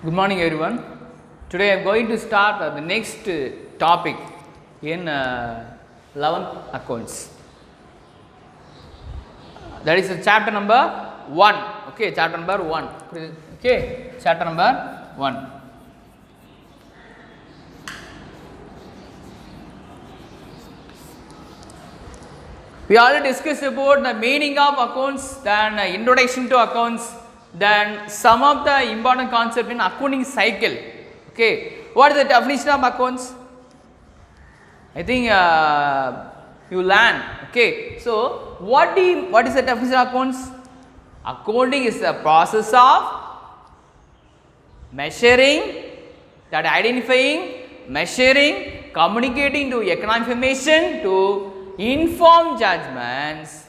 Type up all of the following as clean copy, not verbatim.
Good morning everyone. Today I am going to start the next topic in 11th accounts. That is chapter number 1. Okay, chapter number 1. Okay, chapter number 1. We already discussed about the meaning of accounts, then introduction to accounts, then some of the important concepts in accounting cycle. Okay, what is the definition of accounts? I think you learn. Okay, so what is the definition of accounts? Accounting is the process of measuring, that identifying, measuring, communicating to economic information to inform judgments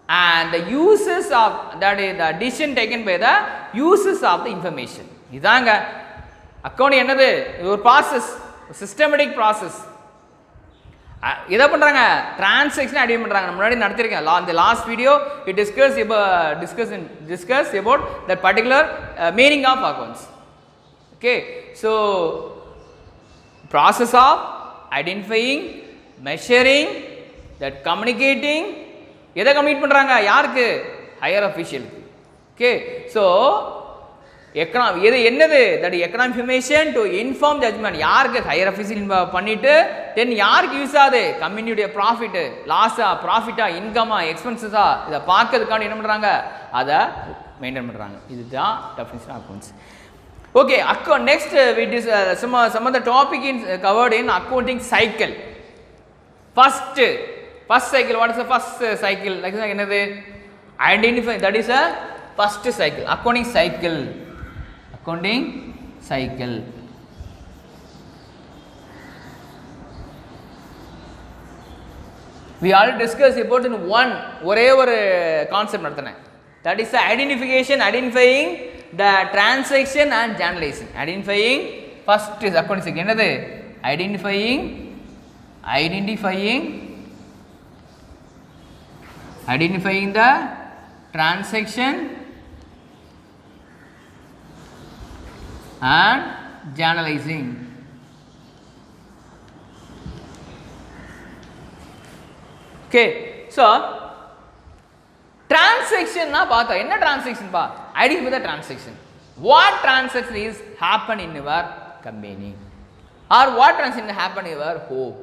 and the uses of, that is the decision taken by the uses of the information. இதாங்க account என்னது? ஒரு process, systematic process. எதை பண்ணுறாங்க? Transaction idea பண்ணுறாங்க. முன்னாடி நடத்திருக்கேன். இந்த last video it discuss about that particular meaning of accounts. Okay, so process of identifying, measuring, that communicating, எதை கம்யூனிகேட் பண்ணுறாங்க? யாருக்கு? ஹையர் அஃபிஷியலுக்கு. ஓகே, ஸோ எது என்னது? That economic information to inform judgment. யாருக்கு? ஹையர் அஃபிஷியல் பண்ணிட்டு தென் யாருக்கு use ஆகுது? கம்பெனியுடைய ப்ராஃபிட்டு, லாஸா, ப்ராஃபிட்டா, இன்கமா, எக்ஸ்பென்சஸா, இதை பார்க்கறதுக்கான என்ன பண்ணுறாங்க? அதை மெயின்டைன் பண்ணுறாங்க. இதுதான் definition of accounts. Okay, account next some of the topic is covered in accounting cycle. First cycle, what is the first cycle? Like என்னது? Identify, that is a first cycle, accounting cycle. We already discussed about in ஒரே ஒரு concept நடத்தினேன். That is the identifying the transaction and journalizing. Identifying first is accounting cycle. என்னது? identifying the transaction and journalizing. Okay, so transaction na paatha, enna transaction pa? Identify the transaction. What transaction is happen in your company or what transaction happen in your home?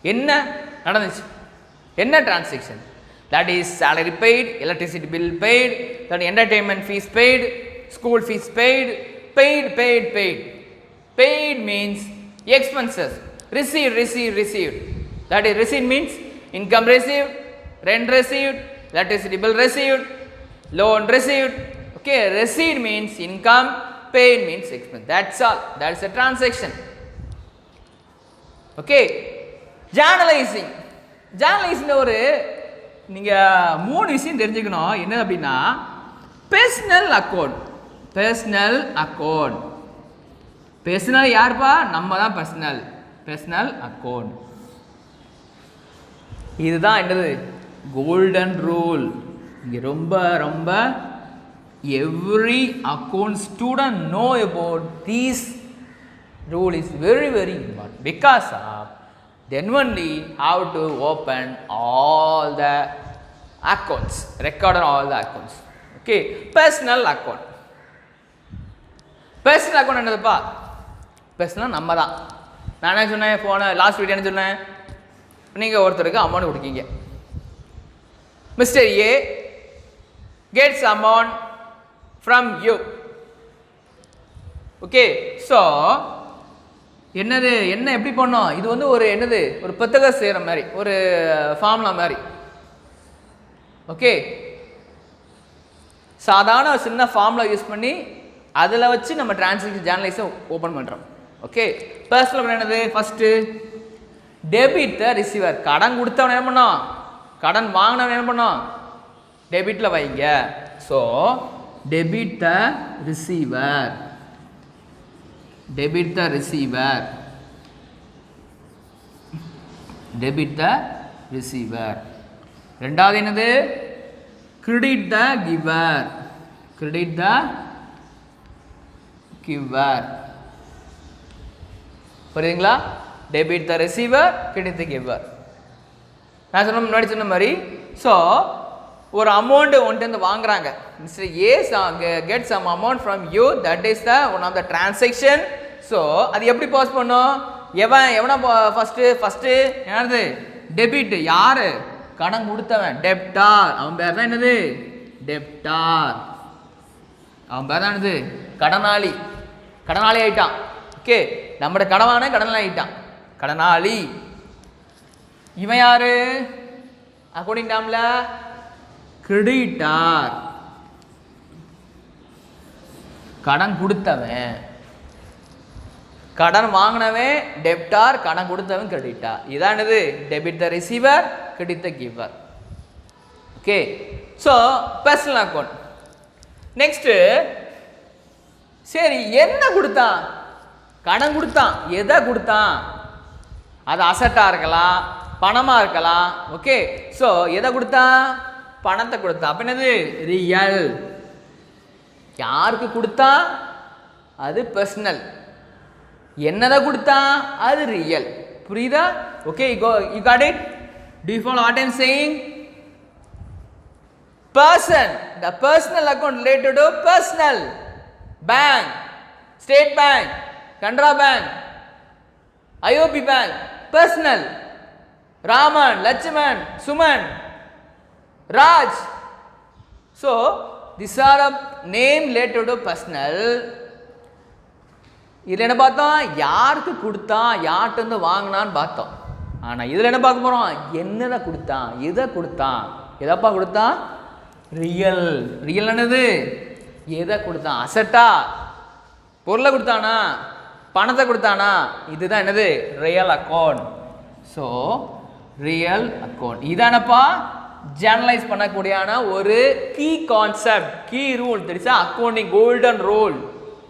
என்ன நடந்துச்சு? என்ன transaction? That is salary paid, electricity bill paid, then entertainment fees paid, school fees paid. Paid means expenses. Received. That is, receipt means income received, rent received, electricity bill received, loan received. Okay, receipt means income, paid means expense. That's all. That is a transaction. Okay, journalising ஒரு நீங்கள் 3 விஷயம் தெரிஞ்சுக்கணும். என்ன அப்படின்னா, personal account யாருப்பா? நம்ம தான் personal account. இதுதான் என்னது? Golden rule. இங்கே ரொம்ப every account student know about these rule is very important because of then only how to open all the accounts, record on all the accounts. Okay, personal account என்னதுப்பா? personal நம்ம தான். நான் என்ன சொன்னேன்? போன last video என்ன சொன்னேன்? நீங்கள் ஒருத்தருக்கு அமௌண்ட் கொடுக்கீங்க. Mister A gets amount from you. Okay, so என்ன எப்படி பண்ணோம்? இது வந்து ஒரு என்னது? ஒரு புத்தகம் செய்கிற மாதிரி, ஒரு ஃபார்முலா மாதிரி. ஓகே, சாதாரண ஒரு சின்ன ஃபார்முலா யூஸ் பண்ணி அதில் வச்சு நம்ம டிரான்சாக்ஷன் ஜேர்னலைஸை ஓப்பன் பண்ணுறோம். ஓகே, பர்சனல் என்னது? First debit the receiver. கடன் கொடுத்தவன் என்ன பண்ணோம்? கடன் வாங்கினவன் என்ன பண்ணோம்? டெபிட்டில் வைங்க. So debit the receiver. ரெண்டாவது என்னது? Credit the giver. giver. புரியுதுங்களா? debit the receiver, credit the giver. நான் சொன்ன முன்னாடி சொன்ன மாதிரி ஸோ ஒரு அமௌண்ட் ஒன்ட்டு வாங்குறாங்க. Mister A get some amount from you, that is the one of the transaction. So அது எப்படி பாஸ் பண்ணும்? எவனா ஃபஸ்ட்டு என்னது? டெபிட். யாரு? கடன் கொடுத்தவன், டெப்டார். அவன் பேர் தான் என்னது? டெப்டார். அவன் பேர் தான் என்னது? கடனாளி. கடனாளி ஆயிட்டான். ஓகே, நம்மளோட கடவான கடனாளி ஆயிட்டான், கடனாளி. இவன் யாரு? அக்கௌண்டிங் டேர்ம்ல கிரெடிட்டார். கடன் கொடுத்தவன், கடன் வாங்கினவன் டெப்டார், கடன் கொடுத்தவன் கிரெடிட்டார். இதானது debit the receiver, credit the giver. Okay, so personal account. Next, சரி என்ன கொடுத்தான்? கடன் கொடுத்தான். எதை கொடுத்தான்? அது அசட்டாக இருக்கலாம், பணமாக இருக்கலாம். ஓகே, ஸோ எதை கொடுத்தான்? பணத்தை கொடுத்தான். அப்போ என்னது? ரியல். யாருக்கு கொடுத்தா? அது பர்சனல். என்னதை கொடுத்தா? அது ரியல். புரியுதா? Okay, you got it? Do you follow what I am saying? Person, the personal account related to personal. Bank, State Bank, Canara Bank, IOB Bank, personal. Raman, Lakshman, Suman, Raj. So these are a name related to personal. இதில் என்ன பார்த்தோம்? யாருக்கு கொடுத்தான், யார்கிட்ட இருந்து வாங்கினான்னு பார்த்தோம். ஆனால் இதில் என்ன பார்க்க போகிறோம்? என்னதை கொடுத்தான், எதை கொடுத்தான், எதப்பா கொடுத்தான்? ரியல். ரியல் என்னது? எதை கொடுத்தான்? அசட்டா, பொருளை கொடுத்தானா, பணத்தை கொடுத்தானா? இதுதான் என்னது? Real account. So real account இதானப்பா ஜெனரலைஸ் பண்ணக்கூடியான ஒரு கீ கான்செப்ட், கீ ரூல். தெரியுசா? Accounting golden rule.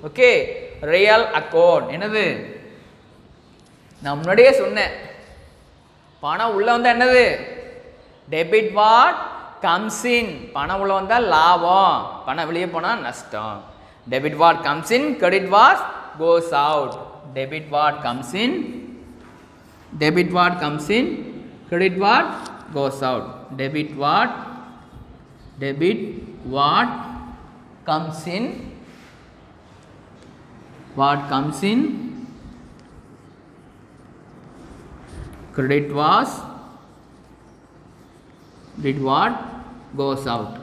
Okay, real account என்னது? நான் முன்னாடியே சொன்னேன், பணம் உள்ள வந்தா என்னது? Debit what comes in. பணம் உள்ள வந்தா லாபம், பணம் வெளியே போனா நஷ்டம். Debit what comes in, credit what goes out. Debit what comes in, debit what comes in, credit what goes out. Debit what comes in, what comes in, credit was, did what goes out.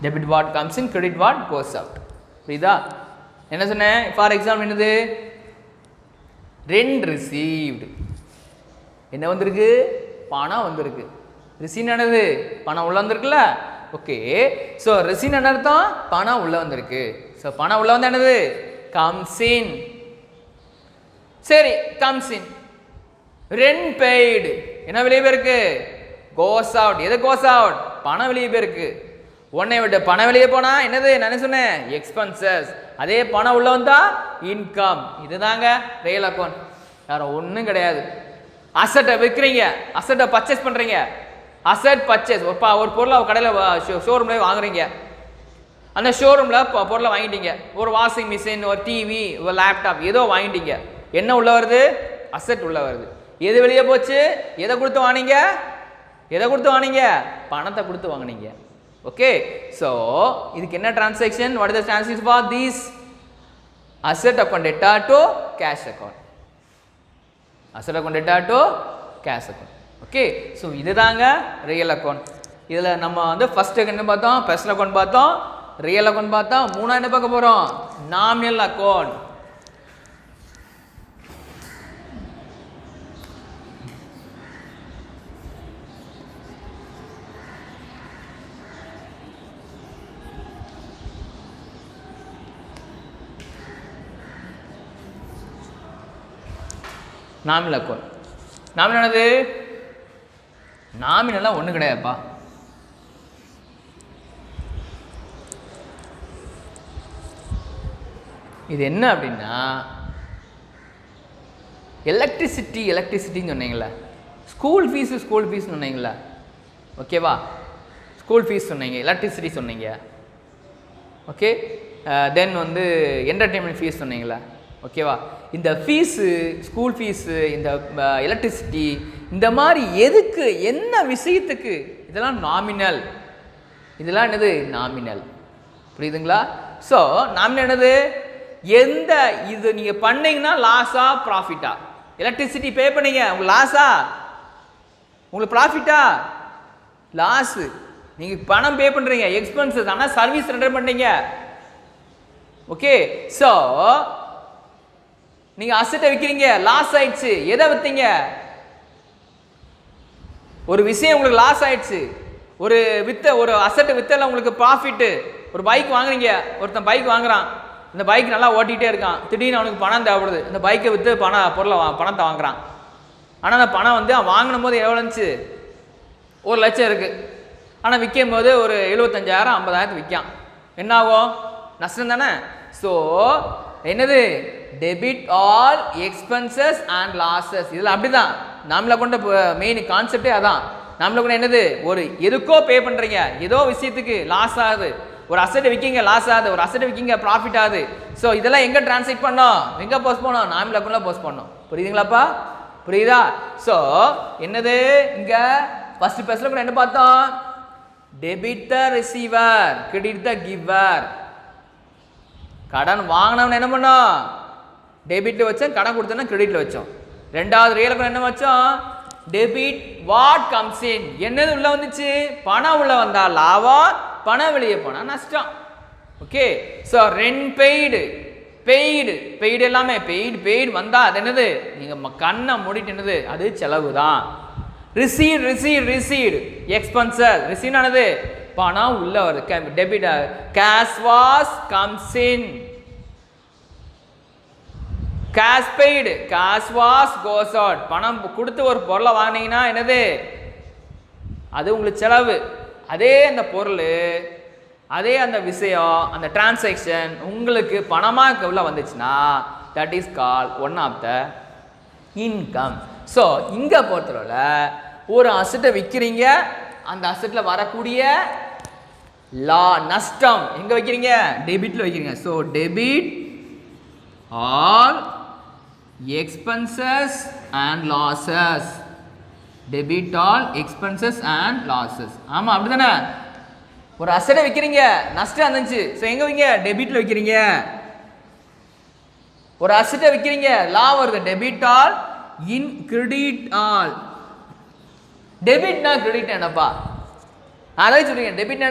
Debit what comes in, credit what goes out. புரியுதா? என்ன சொன்னேன்? For example என்னது? Rent received. என்ன வந்திருக்கு? பணம் வந்திருக்கு. Receive என்னது? பணம் உள்ள வந்திருக்குல்ல. ஓகே, ஸோ ரிசீவ் என்ன அர்த்தம்? பணம் உள்ள வந்திருக்கு. ஸோ பணம் உள்ள வந்து என்னது? Comes in. சரி, கம்ஸ் இன். Rent paid. என்ன வெளியே போயிருக்கு? Goes out. எது கோஸ் அவுட்? பணம் வெளியே போயிருக்கு. உன்னை விட்டு பணம் வெளியே போனா என்னது? நான் சொன்னேன் எக்ஸ்பென்சஸ். அதே பணம் உள்ள வந்தா இன்கம். இதுதாங்க ரியல் அக்கௌண்ட், வேற ஒன்றும் கிடையாது. அசட்டை விற்கிறீங்க, அசட்டை பர்ச்சேஸ் பண்றீங்க. அசட் பர்ச்சேஸ், ஒரு பொருளை கடையில் ஷோரூம்ல வாங்குறீங்க. அந்த ஷோரூம்ல பொருளை வாங்கிட்டீங்க. ஒரு வாஷிங் மிஷின், ஒரு டிவி, ஒரு லேப்டாப், ஏதோ வாங்கிட்டீங்க. என்ன உள்ள வருது? அசட் உள்ள வருது. எது வெளியே போச்சு? எதை கொடுத்து வாங்கினீங்க? எதை கொடுத்து வாங்கினீங்க? பணத்தை கொடுத்து வாங்கினீங்க. ஓகே, ஸோ இதுக்கு என்ன transaction? What is the transaction for this? Asset account data to cash account. Asset account data to cash account. Okay, so இதுதாங்க ரியல் அக்கௌண்ட். இதில் நம்ம வந்து ஃபர்ஸ்ட் என்ன பார்த்தோம்? பர்சனல் அக்கௌண்ட் பார்த்தோம், ரியல் அக்கௌண்ட் பார்த்தோம். மூணாவது என்ன பார்க்க போகிறோம்? Nominal account. Nominal account. Nominal என்னது? நாமினல்லாம் ஒன்றும் கிடையாதுப்பா. இது என்ன அப்படின்னா, எலக்ட்ரிசிட்டின்னு சொன்னீங்களா? ஸ்கூல் ஃபீஸ்னு சொன்னீங்களா? ஓகேவா? ஸ்கூல் ஃபீஸ் சொன்னீங்க, எலக்ட்ரிசிட்டி சொன்னீங்க. ஓகே. தென் வந்து என்டர்டெயின்மெண்ட் ஃபீஸ் சொன்னீங்களா, ஓகேவா. இந்த ஃபீஸு, ஸ்கூல் ஃபீஸு, இந்த எலக்ட்ரிசிட்டி, இந்த மாதிரி எதுக்கு, என்ன விஷயத்துக்கு, இதெல்லாம் நாமினல். இதெல்லாம் என்னது, நாமினல். புரியுதுங்களா? ஸோ நாமினல் என்னது, எந்த இது நீங்கள் பண்ணீங்கன்னா லாஸா ப்ராஃபிட்டா. எலக்ட்ரிசிட்டி பே பண்ணீங்க, உங்களுக்கு லாஸா உங்களுக்கு ப்ராஃபிட்டா? லாஸு. நீங்கள் பணம் பே பண்ணுறீங்க, எக்ஸ்பென்சஸ், ஆனால் சர்வீஸ் ரெண்டர் பண்ணீங்க. ஓகே. ஸோ நீங்கள் அசட்டை விற்கிறீங்க, லாஸ் ஆயிடுச்சு. எதை விற்றீங்க? ஒரு விஷயம் உங்களுக்கு லாஸ் ஆயிடுச்சு. ஒரு அசட்டை வித்தல உங்களுக்கு ப்ராஃபிட்டு. ஒரு பைக் வாங்குறீங்க, ஒருத்தன் பைக் வாங்குறான், இந்த பைக் நல்லா ஓட்டிகிட்டே இருக்கான், திடீர்னு அவனுக்கு பணம் தேவைப்படுது, இந்த பைக்கை விற்று பணத்தை வாங்குறான். ஆனால் அந்த பணம் வந்து அவன் வாங்கினும் போது எவ்வளோ இருந்துச்சு, 1,00,000 இருக்குது. ஆனால் விற்கும் போது ஒரு 75,000 50,000 விற்கான். என்ன ஆகும்? நஷ்டம் தானே. ஸோ என்னது, debit all expenses and losses. இதில் அப்படி தான் நம்மளை கொண்ட மெயின் கான்செப்டே அதான். நம்மளை கொண்ட என்னது, ஒரு எதுக்கோ பே பண்ணுறீங்க, ஏதோ விஷயத்துக்கு லாஸ் ஆகுது. ஒரு அசட்டை விற்கிங்க, லாஸ் ஆகுது. ஒரு அசட்டை விற்கிங்க, ப்ராஃபிட் ஆகுது. ஸோ இதெல்லாம் எங்கே டிரான்ஸ்லேட் பண்ணோம், எங்கே போஸ்ட் பண்ணோம், நாமினல் அக்கௌண்ட்டில் போஸ்ட் பண்ணோம். புரியுதுங்களாப்பா? புரியுதா? ஸோ என்னது, இங்கே ஃபர்ஸ்ட் பேஜில் கூட என்ன பார்த்தோம், debit the receiver, credit the giver. கடன் வாங்கினவன் என்ன பண்ணோம், டெபிட்ல வச்சோம், கடன் கொடுத்தோன்னா கிரெடிட்ல வச்சோம். ரெண்டாவது ரியல் என்ன வச்சோம், டெபிட் வாட் கம்ஸ் இன், என்னது உள்ள வந்துச்சு, பணம் உள்ள வந்தா லாபம், பணம் வெளியே போனா நஷ்டம். ஓகே. ஸோ ரெண்ட் பெய்டு எல்லாமே பெய்டு வந்தா அது என்னது, நீங்க கண்ணை மூடிட்டு என்னது, அது செலவு தான். Received expenses. ரிசீவ் ஆனது பணம் உள்ள வருது, debit. Cash was comes in, cash paid, cash was goes out. பணம் கொடுத்து ஒரு பொருளை வாங்கினீங்கன்னா என்னது, அது உங்களுக்கு செலவு. அதே அந்த பொருள், அதே அந்த விஷயம், அந்த டிரான்சாக்ஷன் உங்களுக்கு பணமாக உள்ள வந்துச்சுன்னா that is call one of the income. So இங்கே பொறுத்தவரை ஒரு அசட்டை விற்கிறீங்க, அந்த அசட்டில் வரக்கூடிய நஷ்டம் எங்கே வைக்கிறீங்க, டெபிட்டில் வைக்கிறீங்க. So debit all expenses and losses. Debit all expenses and losses. ஆமாம், அப்படி தானே. ஒரு அசட்டை விற்கிறீங்க, நஷ்டம் இருந்துச்சு. ஸோ எங்கே வைங்க, டெபிட்டில் வைக்கிறீங்க. ஒரு அசட்டை விற்கிறீங்க, லா வருது, debit all in credit all. டெபிட்னா கிரெடிட் என்னப்பா, அதாவது சொல்றீங்க. டெபிட்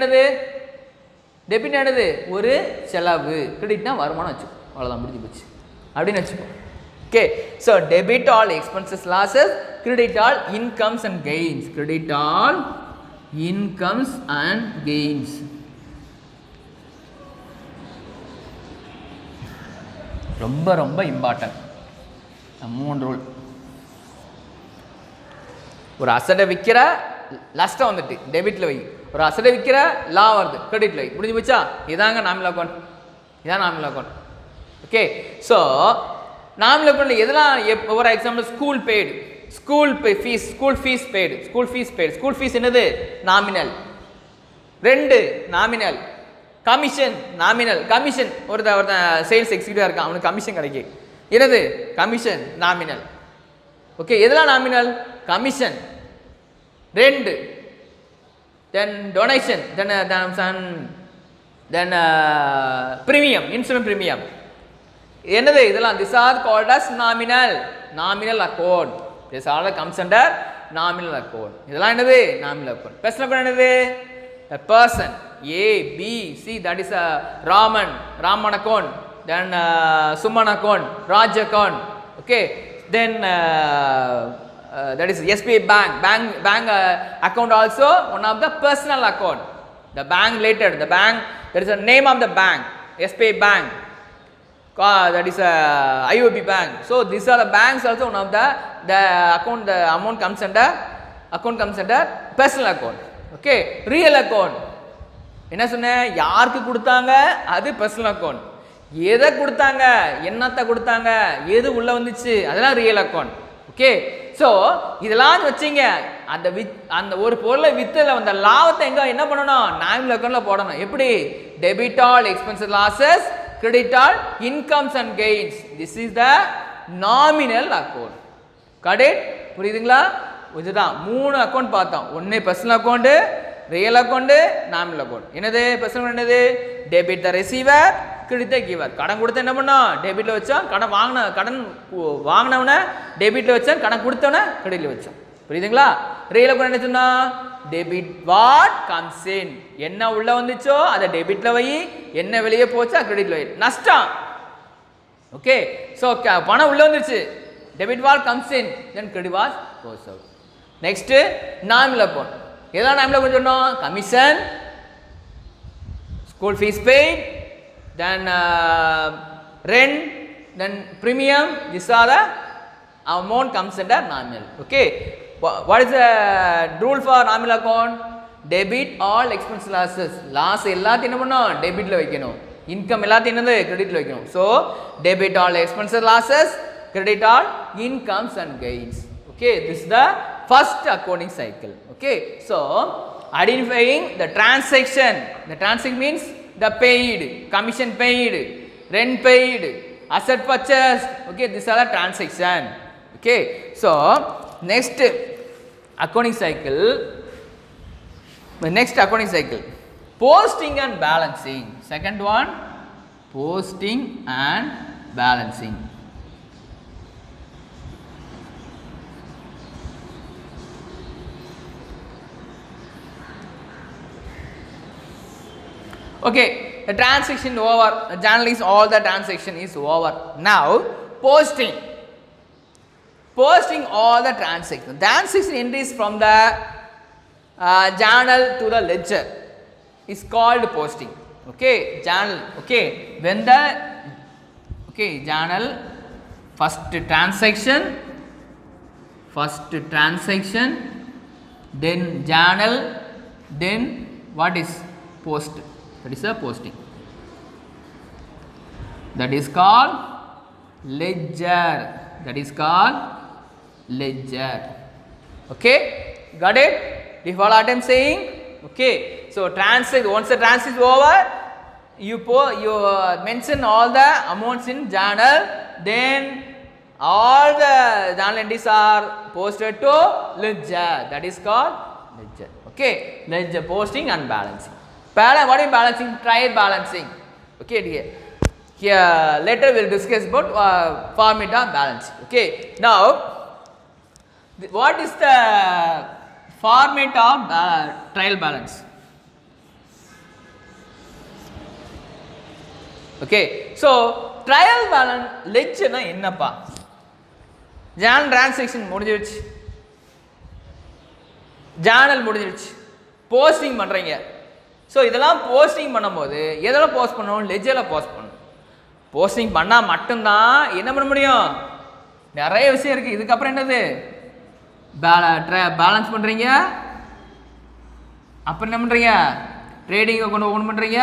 என்னது, ஒரு செலவு. கிரெடிட்னா வருமானம் வச்சுக்கோ, அவ்வளோதான், முடிஞ்சு போச்சு அப்படின்னு வச்சுக்கோ. Okay. So debit all expenses losses, credit all incomes and gains. Credit all incomes and gains. ரொம்ப ரொம்ப இம்பார்ட்டன்ட் 3 ரூல். ஒரு அசட்டை விற்கிற, நஷ்டம் வந்துட்டு டெபிட்ல வை. ஒரு அசட்டை விற்கிற, லா வருது, கிரெடிட்ல வை. முடிஞ்சு போச்சா? இதாங்க நாமினல் அக்கௌண்ட். இதான் nominal account. Okay. So nominal அக்கௌண்ட்ல எதெல்லாம், ஒரு எக்ஸாம்பிள் ஸ்கூல் ஃபீஸ் என்னது, nominal. 2 nominal. Commission nominal. Commission ஒருத்தன் சேல்ஸ் எக்ஸிக்யூட்டிவா இருக்கான், அவனுக்கு கமிஷன் கிடைக்கும், என்னது, கமிஷன் நாமினல். ஓகே. எதெல்லாம் nominal, commission. 2 then donation, then premium, insurance premium. என்னது இதெல்லாம், this are called as nominal account. This all comes under nominal account. இதெல்லாம் என்னது, நாமினல் அக்கௌண்ட். பர்சனல் அக்கௌண்ட் என்னது, a person A B C, that is a Raman account, then Suman account, Raj account. Okay. Then that is SBI bank account also one of the personal account. The bank later, there is a name of the bank, SBI bank, that is IOB bank. So these are the banks also, one of the account, the amount comes under personal account. Okay. Real account என்ன சொன்னேன், யாருக்கு கொடுத்தாங்க, அது personal account. எதை கொடுத்தாங்க, என்னத்தை கொடுத்தாங்க, எது உள்ள வந்துச்சு, அதெல்லாம் ரியல் அக்கௌண்ட். ஓகே. ஸோ இதெல்லாம் வச்சிங்க அந்த ஒரு பொருளை வித்துல அந்த லாபத்தை என்ன பண்ணணும், நாமினல் அக்கௌண்ட்ல போடணும். எப்படி? Debit all expenses losses, credit all incomes and gains. This is the nominal account. Correct? புரியுதுங்களா? இதுதான் 3 அக்கௌண்ட் பார்த்தோம். ஒன்று personal account, real account, nominal account. என்னது பர்சனல்? என்னது? Debit the receiver, credit the giver. கடன் கொடுத்த என்ன பண்ணோம்? டெபிட்ல வச்சோம். கடன் வாங்கினவன டெபிட்ல வச்சோம், கடன் கொடுத்தவன கிரெடிட்ல வச்சோம். புரியுதுங்களா? ரியல் அக்கௌண்ட் என்ன சொன்னா? டெபிட் வாட் கம்ஸ் இன். என்ன உள்ள வந்துச்சோ அதை டெபிட்ல வை, என்ன வெளியே போச்சோ கிரெடிட்ல வை. நஷ்டம். ஓகே, ஸோ பணம் உள்ள வந்துருச்சு, debit what comes in, then credit what goes out. Next nominal account. எதெல்லாம் நாமினல் அக்கௌண்ட் சொன்னோம்? Commission, school fees paid, then rent, then premium. These are the amount comes under nominal. Okay, what is the rule for nominal account? Debit all expense losses. Loss எல்லாத்தையும் என்ன பண்ணணும்? டெபிட்ல வைக்கணும். Income எல்லாத்தையும் என்னது? கிரெடிட்ல வைக்கணும். So debit all expenses losses, credit all incomes and gains. Okay, this is the first accounting cycle. Okay, so identifying the transaction. The transaction means the paid, commission paid, rent paid, asset purchased. Okay, these are the transaction. Okay, so next accounting cycle, posting and balancing. Second one, posting and balancing. Okay, the transaction over. Generally, all the transaction is over. Now, posting all the transaction. Transaction entries from the journal to the ledger is called posting. Okay, journal. Okay, when the journal first transaction, then journal, then what is post? That is a posting. That is called ledger. Okay, got it? Do you follow what I am saying? Okay, so once the transaction is over, you mention all the amounts in journal, then all the journal entries are posted to ledger. That is called ledger. Okay, ledger, posting and balancing. What is balancing? Trial balancing. Okay, dear. Here later we will discuss about format of balancing. Okay, now what is the format of trial balance? Okay, so trial balance ledger na ennappa? Journal transaction முடிஞ்சிருச்சு, journal முடிஞ்சிருச்சு, posting பண்றீங்க. So இதெல்லாம் posting பண்ணும்போது எதெல்லாம் post பண்ணணும்? லெஜரில் post பண்ணணும். Posting பண்ணால் மட்டும்தான் என்ன பண்ண முடியும்? நிறைய விஷயம் இருக்குது. இதுக்கப்புறம் என்னது? பேலன்ஸ் பண்ணுறீங்க, அப்புறம் என்ன பண்ணுறீங்க? ட்ரேடிங் அக்கௌண்ட் ஓப்பன் பண்ணுறீங்க,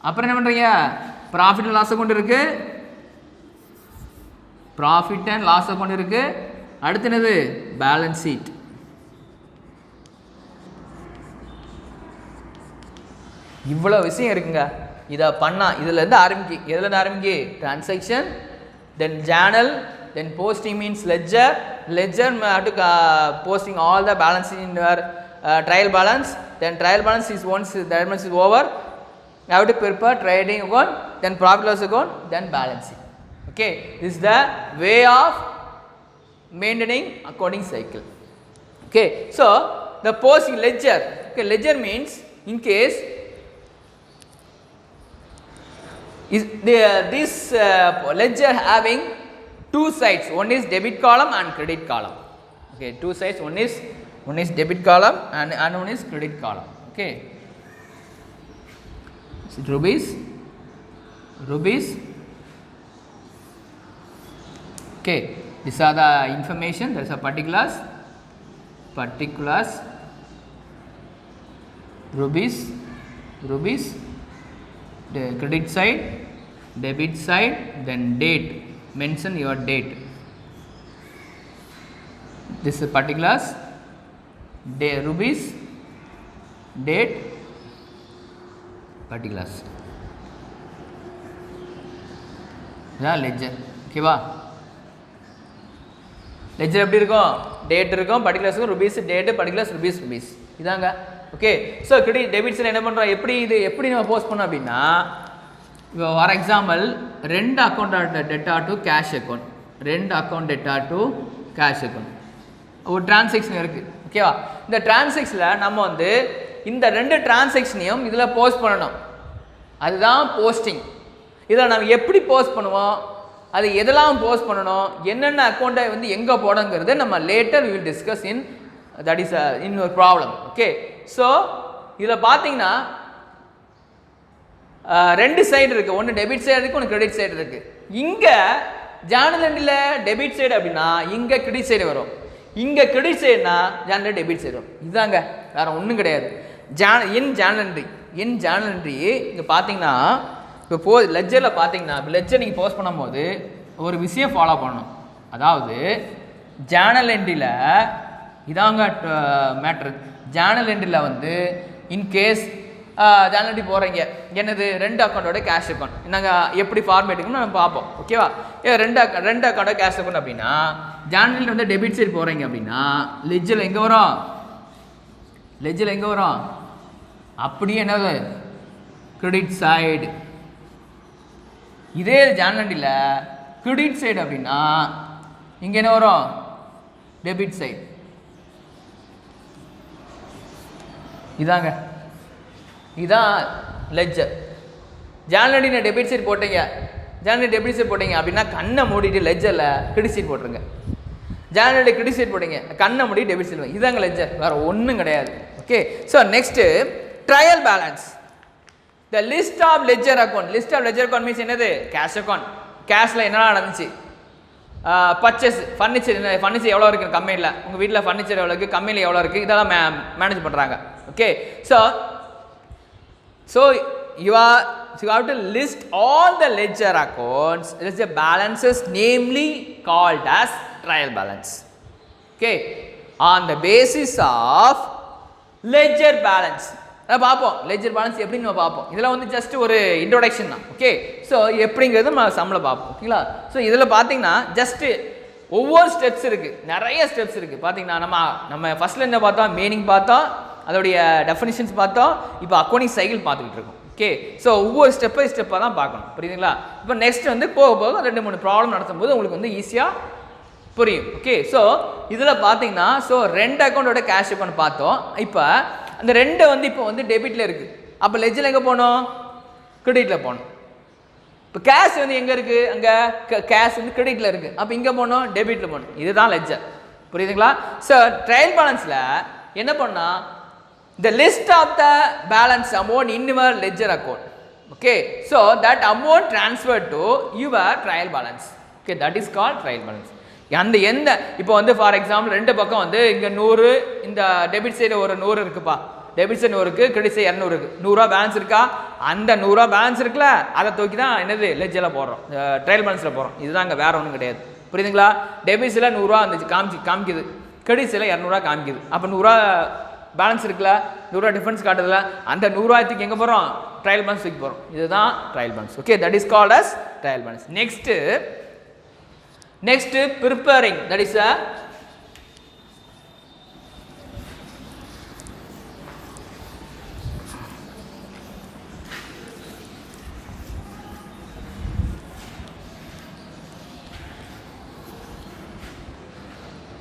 அப்புறம் என்ன பண்ணுறீங்க? ப்ராஃபிட் அண்ட் லாஸ் அக்கௌண்ட் இருக்குது, அடுத்து என்னது? Balance sheet. இவ்வளோ விஷயம் இருக்குங்க. இதை பண்ணால் இதுலேருந்து ஆரம்பிக்கி transaction, then journal, then posting means ledger to posting all the balance in your trial balance. Then trial balance is once the balance is over, you have to prepare trading account, then profit loss account, then balancing. Okay, this is the way of maintaining accounting cycle. Okay, so the posting ledger. Okay, ledger means in case is this ledger having two sides. One is debit column and credit column. Okay, two sides. One is debit column and one is credit column. Okay, so rupees. Okay, these are the information. There is a particulars. Rupees. The credit side, debit side, then date. Mention your date. this is particulars, rupees, date, particulars. இதான் ledger. ஓகேவா? Ledger எப்படி இருக்கும்? Date இருக்கும், particulars இருக்கும், rupees, date, particulars, rupees. இதாங்க. Okay. So credit டெபிட்ஸில் என்ன பண்ணுறோம்? எப்படி நம்ம போஸ்ட் பண்ணோம் அப்படின்னா, இப்போ for example 2 account theta to cash account, 2 account theta to cash account, ஒரு டிரான்சாக்ஷன் இருக்குது. ஓகேவா? இந்த டிரான்சாக்ஷனில் நம்ம வந்து இந்த 2 டிரான்சாக்ஷனையும் இதில் போஸ்ட் பண்ணணும். அதுதான் போஸ்டிங். இதில் நம்ம எப்படி போஸ்ட் பண்ணுவோம், அது எதெல்லாம் போஸ்ட் பண்ணணும், என்னென்ன அக்கௌண்ட்டை வந்து எங்கே போடங்கிறது நம்ம later we will discuss in that is in ஒரு ப்ராப்ளம். ஓகே. ஸோ இதில் பார்த்தீங்கன்னா 2 சைடு இருக்குது. ஒன்று டெபிட் சைடு இருக்குது, ஒன்று கிரெடிட் சைடு இருக்குது. இங்கே ஜேர்னல் என்ட்ரியில் டெபிட் சைடு அப்படின்னா இங்கே கிரெடிட் சைடு வரும், இங்கே கிரெடிட் சைடுனா ஜேர்னல் டெபிட் சைடு வரும். இதுதாங்க, வேறு ஒன்றும் கிடையாது. இன் ஜேர்னல் என்ட்ரி இங்கே பார்த்தீங்கன்னா, இப்போ லெட்ஜரில் பார்த்தீங்கன்னா, இப்போ லெட்ஜர் நீங்கள் போஸ்ட் பண்ணும்போது ஒரு விஷயம் ஃபாலோ பண்ணணும். அதாவது ஜேர்னல் என்ட்ரியில் இதாங்க மேட்ரு. ஜேர்னல் என்ட்ரியில் வந்து இன்கேஸ் ஜேர்னல் என்ட்ரி போகிறீங்க, என்னது 2 அக்கௌண்ட்டோட கேஷ் அக்கௌண்ட், நாங்கள் எப்படி ஃபார்மேட்டுக்குன்னு நம்ம பார்ப்போம். ஓகேவா? 2 அக்கௌண்ட்டோட கேஷ் அக்கௌண்ட் அப்படின்னா ஜேர்னல் வந்து டெபிட் சைடு போகிறீங்க அப்படின்னா லெட்ஜரில் எங்கே வரும்? லெட்ஜரில் எங்கே வரும்? அப்படியே என்னது கிரெடிட் சைடு. இதே ஜேர்னல் என்ட்ரியில் கிரெடிட் சைடு அப்படின்னா இங்கே என்ன வரும்? Debit side. இதாங்க, இதான் ledger. Journal entry debit side போட்டீங்க, ஜேர்னல் டெபிட் சைடு போட்டீங்க அப்படின்னா கண்ணை மூடிட்டு லெட்ஜரில் கிரெடிட் சைடு போட்டுருங்க. ஜேர்னல் கிரெடிட் சைடு போட்டீங்க, கண்ணை மூடி டெபிட் சைடு. இதாங்க லெட்ஜர், வேறு ஒன்றும் கிடையாது. Okay. So next trial balance. The list of ledger account. List of ledger account means என்னது? Cash account. கேஷில் என்னெல்லாம் நடந்துச்சு, பர்ச்சேஸ், ஃபர்னிச்சர் எவ்வளோ இருக்குது கம்பெனியில், உங்கள் வீட்டில் ஃபர்னிச்சர் எவ்வளோ இருக்குது, கம்பெனியில் எவ்வளோ இருக்குது, இதெல்லாம் மேனேஜ் பண்ணுறாங்க. Okay. So you have to list all the ledger accounts, ledger balances, namely called as trial balance. Okay. On the basis of ledger balance பார்ப்போம். லெட்ஜர் பேலன்ஸ் எப்படின்னு நம்ம பார்ப்போம். இதெல்லாம் வந்து ஜஸ்ட் ஒரு இன்ட்ரோடக்ஷன் தான். ஓகே. ஸோ எப்படிங்கிறது நம்ம சம்மில் பார்ப்போம். ஓகேங்களா? ஸோ இதில் பார்த்தீங்கன்னா ஜஸ்ட்டு ஒவ்வொரு ஸ்டெப்ஸ் இருக்குது, நிறைய ஸ்டெப்ஸ் இருக்குது. பார்த்தீங்கன்னா நம்ம ஃபஸ்ட்டில் என்ன பார்த்தோம்? மீனிங் பார்த்தோம், அதோடைய டெஃபினிஷன்ஸ் பார்த்தோம், இப்போ அக்கௌண்டிங் சைக்கிள் பார்த்துக்கிட்டு இருக்கோம். ஓகே. ஸோ ஒவ்வொரு ஸ்டெப்பாக தான் பார்க்கணும். புரியுதுங்களா? இப்போ நெக்ஸ்ட் வந்து போக 2-3 ப்ராப்ளம் நடத்தும்போது உங்களுக்கு வந்து ஈஸியாக புரியும். ஓகே. ஸோ இதில் பார்த்தீங்கன்னா, ஸோ 2 அக்கௌண்ட்டோட கேஷ் அக்கௌண்ட் பார்த்தோம். இப்போ அந்த 2 வந்து இப்போ வந்து டெபிட்டில் இருக்குது. அப்போ லெட்ஜரில் எங்கே போகணும்? கிரெடிட்டில் போகணும். இப்போ கேஷ் வந்து எங்கே இருக்குது? அங்கே கேஷ் வந்து கிரெடிட்டில் இருக்குது. அப்போ இங்கே போகணும், டெபிட்டில் போகணும். இதுதான் லெட்ஜர். புரியுதுங்களா? ஸோ ட்ரையல் பேலன்ஸில் என்ன பண்ணால், the list of the balance amount in your ledger account. Okay. So that amount transferred to your trial balance. Okay. That is called trial balance. எந்த இப்போ வந்து ஃபார் எக்ஸாம்பிள் 2 பக்கம் வந்து இங்கே 100, இந்த டெபிட் சைடு ஒரு 100 இருக்குப்பா, டெபிட் சைடு 100 இருக்குது, கிரெடிட் சைடு 200 இருக்குது. 100 ரூபா பேலன்ஸ் இருக்கா? அந்த 100 ரூபா பேலன்ஸ் இருக்குல்ல, அதை தூக்கி தான் என்னது லெட்ஜரில் போடுறோம், ட்ரையல் பேலன்ஸில் போகிறோம். இதுதாங்க, வேறு ஒன்றும் கிடையாது. புரியுதுங்களா? டெபிட் சைடில் 100 ரூபா வந்துச்சு காமிக்குது, கிரெடிட் சைடில் 200 ரூபா காமிக்குது. அப்போ 100 ரூபா பேலன்ஸ் இருக்குல்ல, 100 ரூபா டிஃபரன்ஸ் காட்டுதில்ல, அந்த 100 ரூபாய்க்கு எங்கே போகிறோம்? ட்ரையல் பேலன்ஸ் தூக்கி போகிறோம். இதுதான் trial balance. Okay. That is called as trial balance. Next preparing, that is a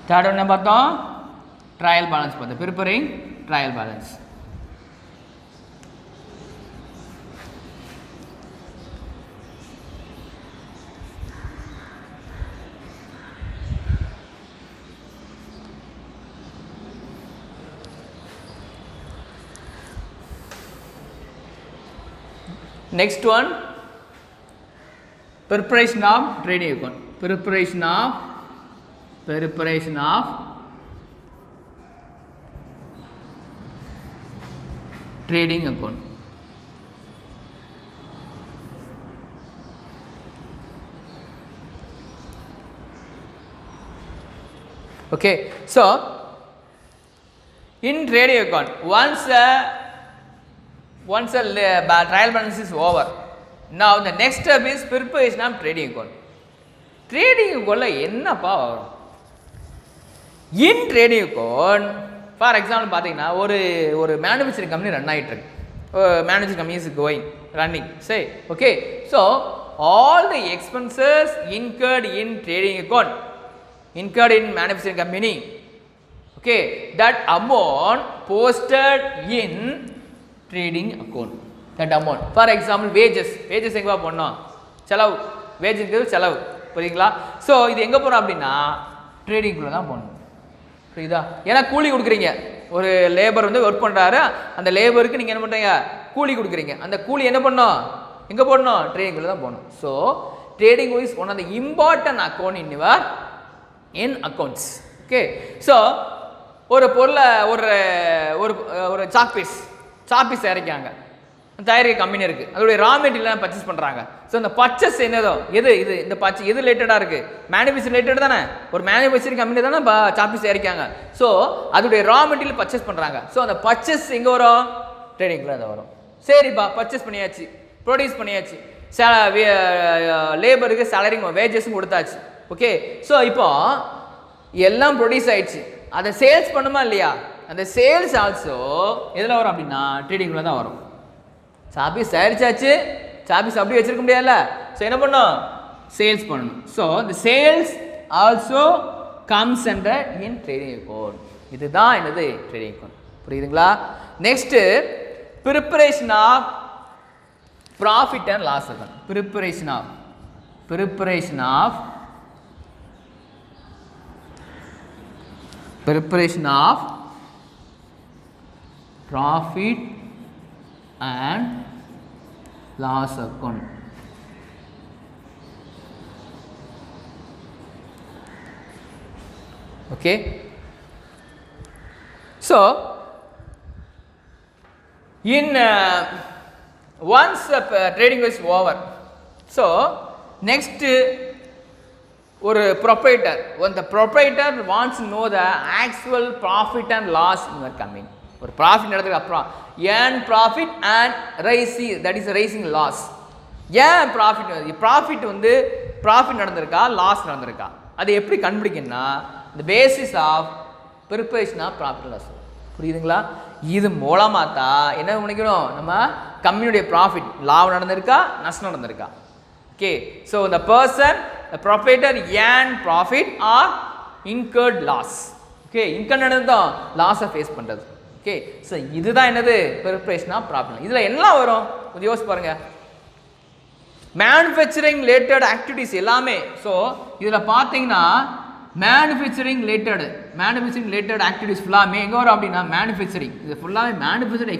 third one பார்த்தோம், trial balance பார்த்தோம். preparing trial balance. Next one, preparation of trading account. Preparation of trading account. Okay, so in trading account, once a trial balance is over, now the next step is preparation of trading account. Trading account என்னப்பா வரும்? In trading account, for example பார்த்தீங்கன்னா ஒரு manufacturing company run ஆகிட்டு இருக்கு. Manufacturing company is running, say, okay, so all the expenses incurred in trading account, incurred in manufacturing company, okay, that amount posted in trading account, that amount, for example wages எங்க போடணும்? செலவு, wageங்கிறது செலவு, புரியுங்களா? So இது எங்கே போகிறோம் அப்படின்னா ட்ரேடிங்குள்ளே தான் போகணும், புரியுதா? ஏன்னா கூலி கொடுக்குறீங்க, ஒரு லேபர் வந்து ஒர்க் பண்ணுறாரு, அந்த லேபருக்கு நீங்கள் என்ன பண்ணுறீங்க? கூலி கொடுக்குறீங்க. அந்த கூலி என்ன பண்ணணும்? எங்கே போடணும்? ட்ரேடிங்குள்ளே தான் போகணும். So trading is one of the important account in your in accounts. Okay, so ஒரு பொருளை ஒரு சாக்பீஸ் இறக்காங்க, தயாரிக்க கம்பெனி இருக்குது, அதோடைய ரா மெட்டீரியல் பர்ச்சேஸ் பண்ணுறாங்க. ஸோ இந்த பர்ச்சேஸ் என்னதோ இந்த பர்ச்சேஸ் எது ரிலேட்டடாக இருக்குது? மேனுஃபேக்சரிங் ரிலேட்டட் தானே, ஒரு மேனுஃபேக்சரிங் கம்பெனி தானே சாப்பீஸ் இறக்காங்க. ஸோ அதோடைய ரா மெட்டீரியல் பர்ச்சேஸ் பண்ணுறாங்க. ஸோ அந்த பர்ச்சேஸ் எங்கே வரும்? ட்ரேடிங்கில் தான் வரும். சரிப்பா, பர்ச்சேஸ் பண்ணியாச்சு, ப்ரொடியூஸ் பண்ணியாச்சு, லேபருக்கு சேலரி வேஜஸும் கொடுத்தாச்சு. ஓகே, ஸோ இப்போ எல்லாம் ப்ரொடியூஸ் ஆயிடுச்சு, அதை சேல்ஸ் பண்ணுமா இல்லையா? அந்த சேல்ஸ் ஆல்சோ எதில் வரும் அப்படின்னா ட்ரேடிங்கில் தான் வரும். சாப்பீஸ் தயாரிச்சாச்சு, சாப்பீஸ் அப்படி வச்சிருக்க முடியாதுல்ல, ஸோ என்ன பண்ணணும்? சேல்ஸ் பண்ணணும். ஸோ இந்த sales also comes under in trading account. இதுதான் என்னது? Trading account. புரியுதுங்களா? Next preparation of profit and loss account. Preparation of profit and loss account. Okay, so in once trading is over, so next ஒரு proprietor, when the proprietor wants to know the actual profit and loss in your company, ஒரு profit நடந்ததுக்கு அப்புறம் ஏன் profit and raising, that is raising loss. ஏன் profit வந்து profit நடந்திருக்கா, loss நடந்திருக்கா, அது எப்படி கண்டுபிடிக்கணும்னா இந்த basis of preparation of profit loss. புரியுதுங்களா? இது மூலமாக தான் என்ன நினைக்கணும், நம்ம கம்பெனியுடைய ப்ராஃபிட் லாபம் நடந்திருக்கா, நஷ்டம் நடந்திருக்கா. ஓகே, ஸோ இந்த person proprietor earn profit or incurred loss. Okay, incurred நடந்ததும் லாஸை ஃபேஸ் பண்ணுறது. ஓகே, ஸோ இதுதான் என்னது? Preparation of profit. இதில் எல்லாம் வரும், கொஞ்சம் யோசிச்சு பாருங்க. மேனுஃபேக்சரிங் ரிலேட்டட் ஆக்டிவிட்டிஸ் எல்லாமே. ஸோ இதில் பார்த்தீங்கன்னா மேனுஃபேக்சரிங் ரிலேட்டட் ஆக்டிவிட்டிஸ் ஃபுல்லாமே எங்கே வரும் அப்படின்னா மேனுஃபேக்சரிங். இது ஃபுல்லாமே மேனுஃபேக்சரிங்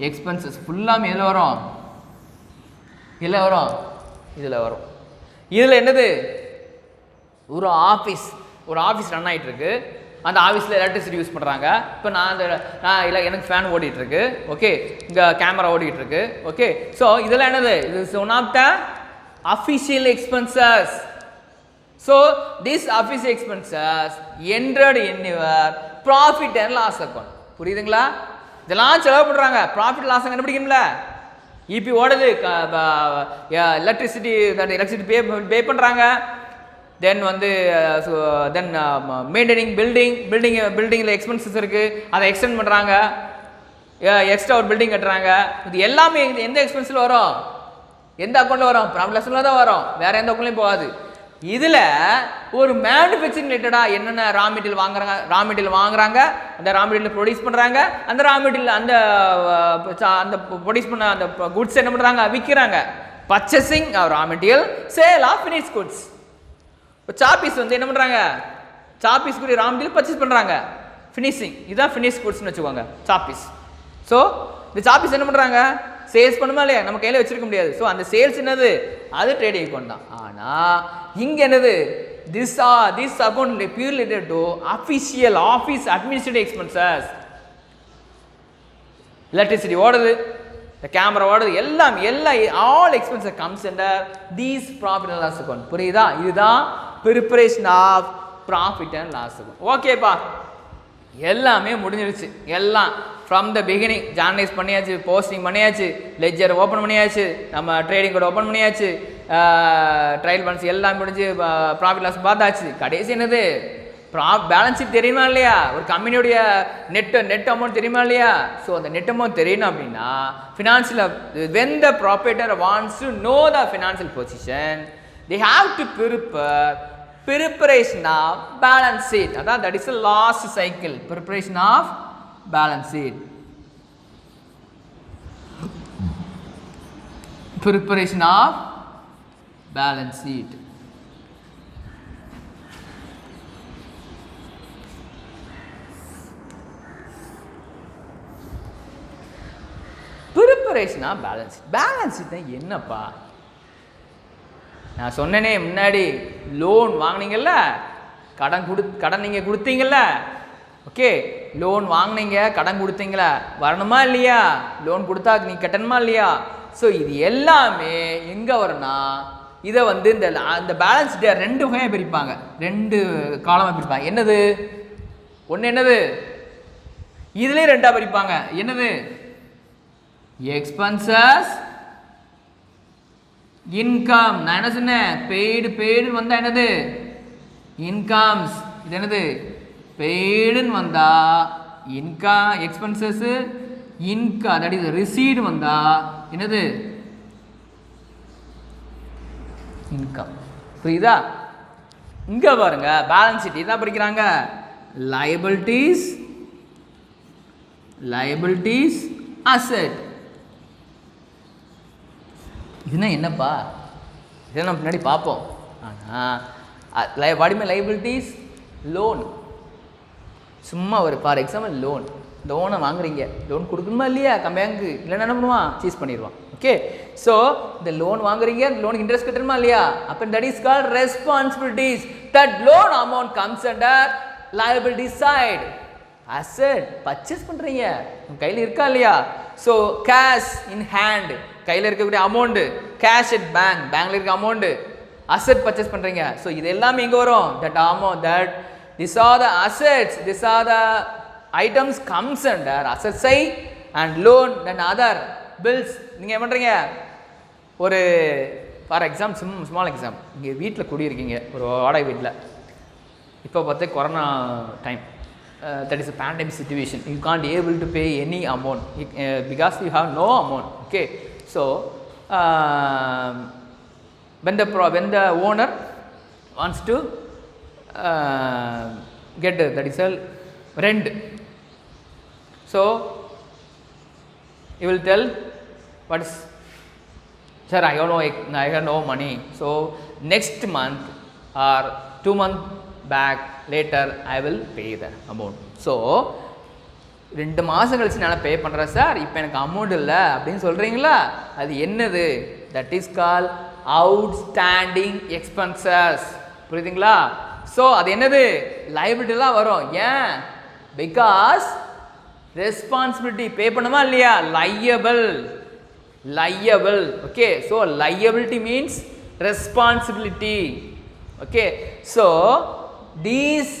எக்ஸ்பென்சஸ் ஃபுல்லாமே எதில் வரும்? இதில் வரும். இதில் என்னது? ஒரு ஆஃபீஸ் ரன் ஆகிட்டு இருக்கு, அந்த ஆஃபீஸில் எலக்ட்ரிசிட்டி யூஸ் பண்ணுறாங்க. இப்போ நான் இல்லை, எனக்கு ஃபேன் ஓடிட்டுருக்கு. ஓகே, இங்கே கேமரா ஓடிட்டுருக்கு. ஓகே, ஸோ இதெல்லாம் என்னது? இது is one of the official expenses. So this official expenses entered in your profit and loss account. புரியுதுங்களா? இதெல்லாம் செலவு பண்ணுறாங்க, ப்ராஃபிட் லாஸ் கண்டுபிடிக்கணும்ல. இபி ஓடுது, எலக்ட்ரிசிட்டி பே பண்ணுறாங்க. தென் வந்து மெயின்டைனிங் பில்டிங்கில் எக்ஸ்பென்சஸ் இருக்குது, அதை எக்ஸ்டெண்ட் பண்ணுறாங்க, எக்ஸ்ட்ரா ஒரு பில்டிங் கட்டுறாங்க. இது எல்லாமே எந்த எக்ஸ்பென்ஸில் வரும்? எந்த அக்கௌண்ட்டில் வரும்? ப்ராஃபிட் லாஸில் தான் வரும், வேறு எந்த அக்கௌண்ட்லையும் போகாது. இதில் ஒரு மேனுஃபேக்சரிங் ரிலேட்டடாக என்னென்ன ரா மெட்டீரியல் வாங்குறாங்க, அந்த ரா மெட்டீரியல் ப்ரொடியூஸ் பண்ணுறாங்க, அந்த ரா மெட்டீரியல் அந்த ப்ரொடியூஸ் பண்ண அந்த குட்ஸ் என்ன பண்ணுறாங்க? விற்கிறாங்க. Purchasing raw material, sale of finish goods. இப்போ சாப்பீஸ் வந்து என்ன பண்ணுறாங்க? சாப்பீஸ்க்குரிய ரா மெட்டீரியல் பர்ச்சேஸ் பண்ணுறாங்க, ஃபினிஷிங். இதுதான் ஃபினிஷ் குட்ஸ்னு வச்சுக்கோங்க, சாப்பீஸ். ஸோ இந்த சாப்பீஸ் என்ன பண்ணுறாங்க? சேல்ஸ் பண்ணுமா இல்லையா? நம்ம கையில் வச்சிருக்க முடியாது. ஸோ அந்த சேல்ஸ் என்னது? அது ட்ரேடிங் அக்கௌண்ட் தான். ஆனால் இங்கே என்னது? This account pure related to official office administrative expenses. Electricity ஓடுது, இந்த கேமரா ஓடுது, எல்லாம் all expenses comes under these profit and loss account. புரியுதா? இதுதான் preparation of profit and loss. ஓகேப்பா, எல்லாமே முடிஞ்சிருச்சு. எல்லாம் ஃப்ரம் த பிகினிங் ஜார்னலைஸ் பண்ணியாச்சு, போஸ்டிங் பண்ணியாச்சு, லெட்ஜர் ஓப்பன் பண்ணியாச்சு, நம்ம ட்ரேடிங் கோட் ஓப்பன் பண்ணியாச்சு, ட்ரையல் பேலன்ஸ் எல்லாம் முடிஞ்சு ப்ராஃபிட் லாஸ் பார்த்தாச்சு. கடைசி என்னது? பேலன்ஸ் ஷீட் தெரியுமா இல்லையா? ஒரு கம்பெனியுடைய நெட் அமௌண்ட் தெரியுமா இல்லையா? ஸோ அந்த நெட் அமௌண்ட் தெரியணும் அப்படின்னா financial when the proprietor wants to know the financial position, they have to prepare preparation of balance sheet. அதான் that is the last cycle, preparation of balance sheet. Preparation of balance sheet. Preparation of balance sheet. Balance sheet என்னப்பா? நான் சொன்னேனே முன்னாடி, loan வாங்கினீங்கல்ல, கடன் நீங்கள் கொடுத்தீங்கல்ல, okay, loan வாங்கினீங்க, கடன் கொடுத்தீங்களா, வரணுமா இல்லையா? லோன் கொடுத்தா நீ கட்டணுமா இல்லையா? ஸோ இது எல்லாமே எங்கே வரும்னா, இதை வந்து இந்த பேலன்ஸ் ஷீட்டை 2 வகையாக பிரிப்பாங்க, 2 காலமாக பிரிப்பாங்க. என்னது? ஒன்று என்னது? இதுலேயே 2ஆக பிரிப்பாங்க. என்னது? Expenses, income. நான் என்ன சொன்னேன்? பெய்டு வந்தா என்னது? இன்கம்ஸ். இது என்னது? பெய்டுன்னு வந்தா income, expenses, income, that is receipt வந்தா என்னது? இன்கம். புரியுதா? இங்க பாருங்க, பேலன்ஸ் ஷீட் என்ன படிக்கிறாங்க? Liabilities, asset. இதுனா என்னப்பா? இதை நம்ம பின்னாடி பார்ப்போம். ஆனால் வாடிமை லைபிலிட்டிஸ், லோன். சும்மா ஒரு ஃபார் எக்ஸாம்பிள் லோனை வாங்குறீங்க, லோன் கொடுக்கணுமா இல்லையா? பேங்க்கு இல்லைன்னா என்ன பண்ணுவான்? சீஸ் பண்ணிடுவான். ஓகே, ஸோ இந்த லோன் வாங்குறீங்க, லோனுக்கு இன்ட்ரெஸ்ட் கட்டணுமா இல்லையா? அப்போ that is called responsibilities. That loan amount comes under liability side. Asset, purchase பண்ணுறீங்க, உங்கள் கையில் இருக்கா இல்லையா? ஸோ கேஷ் இன் ஹேண்ட், கையில் இருக்கக்கூடிய அமௌண்ட்டு, கேஷ் அட் பேங்க்ல இருக்க அமௌண்ட்டு, அசெட் பர்ச்சேஸ் பண்ணுறீங்க. ஸோ இது எல்லாமே எங்கே வரும்? That amount, that these are the assets, these are the items comes under asset side and loan and other bills. நீங்கள் என்ன பண்ணுறீங்க? ஒரு ஃபார் எக்ஸாம்பிள், ஸ்மால் எக்ஸாம்பிள், நீங்கள் வீட்டில் குடியிருக்கீங்க, ஒரு வாடகை வீட்டில். இப்போ பார்த்தா corona time, that is a pandemic situation, you can't able to pay any amount because you have no amount. Okay, so when the owner wants to get that is a rent, so you will tell, what is, sir, I have no money, so next month or 2 months back later I will pay the amount. So 2 மாதம் கழிச்சு நான் பே பண்ணுறேன் sir, இப்போ எனக்கு amount இல்லை அப்படின்னு சொல்கிறீங்களா? அது என்னது? That is call outstanding expenses. புரியுதுங்களா? ஸோ அது என்னது? லைபிலிட்டிலாம் வரும். ஏன்? பிகாஸ் ரெஸ்பான்சிபிலிட்டி பே பண்ணுமா இல்லையா? Liable. Okay, so liability means responsibility. Okay, so these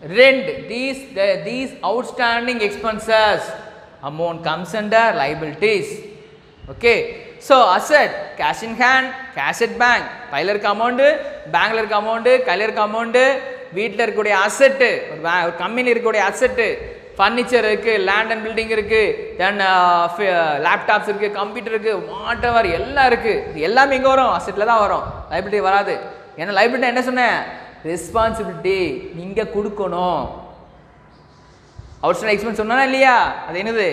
rent, these outstanding expenses amount comes under liabilities. Okay, so asset, cash in hand, cash at bank, கையில் இருக்க amount, பேங்க்ல இருக்க அமௌண்ட்டு, கையில் இருக்க அமௌண்ட்டு, வீட்டில் இருக்கக்கூடிய அசெட்டு, ஒரு கம்பெனி இருக்கக்கூடிய அசெட்டு, ஃபர்னிச்சர் இருக்குது, லேண்ட் அண்ட் பில்டிங் இருக்குது, தென் லேப்டாப்ஸ் இருக்குது, கம்ப்யூட்டர் இருக்குது, வாட் எவர் எல்லாம் இருக்குது. இது எல்லாமே எங்கே வரும்? அசெட்டில் தான் வரும், லைபிலிட்டி வராது. ஏன்னா லைபிலிட்டி என்ன சொன்னேன்? ரெஸ்பான்சிபிலிட்டி, நீங்கள் கொடுக்கணும். அவுட்ஸ்டாண்டிங் எக்ஸ்பென்ஸ் சொன்னா இல்லையா? அது என்னது?